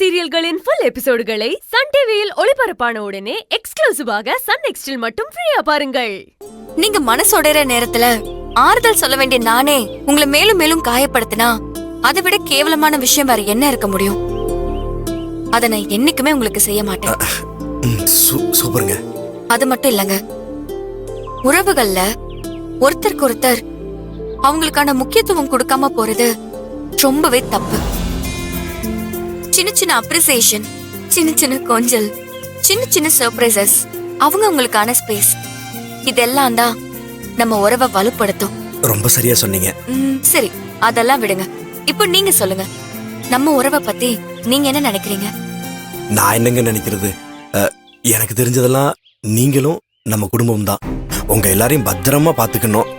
சீரியல்களின் full எபிசோடுகளை Sun டிவியில் ஒளிபரப்பான உடனே எக்ஸ்க்ளூசிவாக சன் நெக்ஸ்டில் மட்டும் ஃப்ரீயா பாருங்கள். நீங்க மனசோடைற நேரத்துல ஆறுதல் சொல்ல வேண்டிய நானே உங்களை மேலும் மேலும் காயப்படுத்தினா அதை விட கேவலமான விஷயம் வேற என்ன இருக்க முடியும்? அதை நான் என்னைக்குமே உங்களுக்கு செய்ய மாட்டேன். சூப்பருங்க. அது மட்டும் இல்லங்க, உறவுகள்ல ஒருத்தருக்கு ஒருத்தர் அவங்களுக்கான முக்கியத்துவம் கொடுக்காம போறது ரொம்பவே தப்பு. சின்ன சின்ன அப்ரிசியேஷன், சின்ன சின்ன கொஞ்சல், சின்ன சின்ன சர்ப்ரைசஸ், அவங்க உங்களுக்கான ஸ்பேஸ், இதெல்லாம் தான் நம்ம உறவை வலுப்படுத்தும். ரொம்ப சரியா சொன்னீங்க. சரி, அதெல்லாம் விடுங்க. இப்போ நீங்க சொல்லுங்க, நம்ம உறவை பத்தி நீங்க என்ன நினைக்கிறீங்க? நான் என்னங்க நினைக்கிறது, எனக்கு தெரிஞ்சதெல்லாம் நீங்களும் நம்ம குடும்பம் தான். உங்க எல்லாரையும் பத்திரமா பாத்துக்கணும்,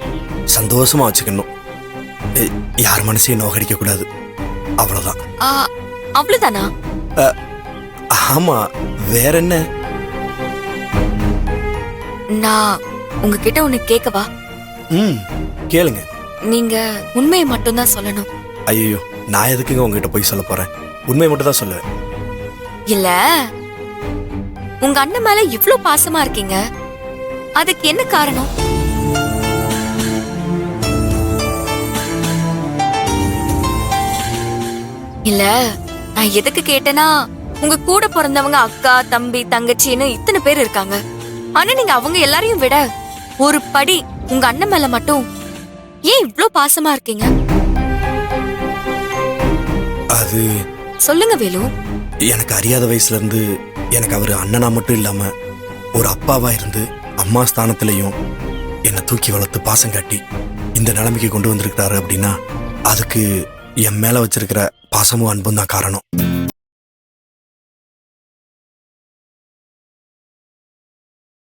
சந்தோஷமா வச்சுக்கணும், யார் மனசையும் நோகடிக்க கூடாது, அவ்வளவுதான். அவ்வளவுதானா? ஆமா, வேற என்ன? நான் உங்ககிட்ட ஒண்ணு கேட்கவா? கேளுங்க. நீங்க உண்மையை மட்டும் தான் சொல்லணும். ஐயோ, நான் எதுக்குங்க உங்ககிட்ட போய் சொல்ல போறேன்? உண்மையை மட்டும் தான் சொல்லுவேன். இல்ல, உங்க அண்ணன் மேல இவ்ளோ பாசமா இருக்கீங்க, அதுக்கு என்ன காரணம்? இல்ல, நான் எதுக்கு கேட்டேன்னா, உங்க கூட பிறந்தவங்க அக்கா, தம்பி, தங்கச்சின்னு இத்தனை பேர் இருக்காங்க. ஆனா நீங்க அவங்க எல்லாரையும் விட ஒரு படி உங்க அண்ணன் மேல மட்டும் ஏன் இவ்ளோ பாசமா இருக்கீங்க? அது சொல்லுங்க வேலு. எனக்கு அறியாத வயசுல இருந்து எனக்கு அவரு அண்ணனா மட்டும் இல்லாம ஒரு அப்பாவா இருந்து அம்மா ஸ்தானத்திலையும் என்னை தூக்கி வளர்த்து பாசம் காட்டி இந்த நிலைமைக்கு கொண்டு வந்திருக்கிறாரு அப்படின்னா அதுக்கு என் மேல வச்சிருக்கிற பாசமும் அன்பும் தான் காரணம்.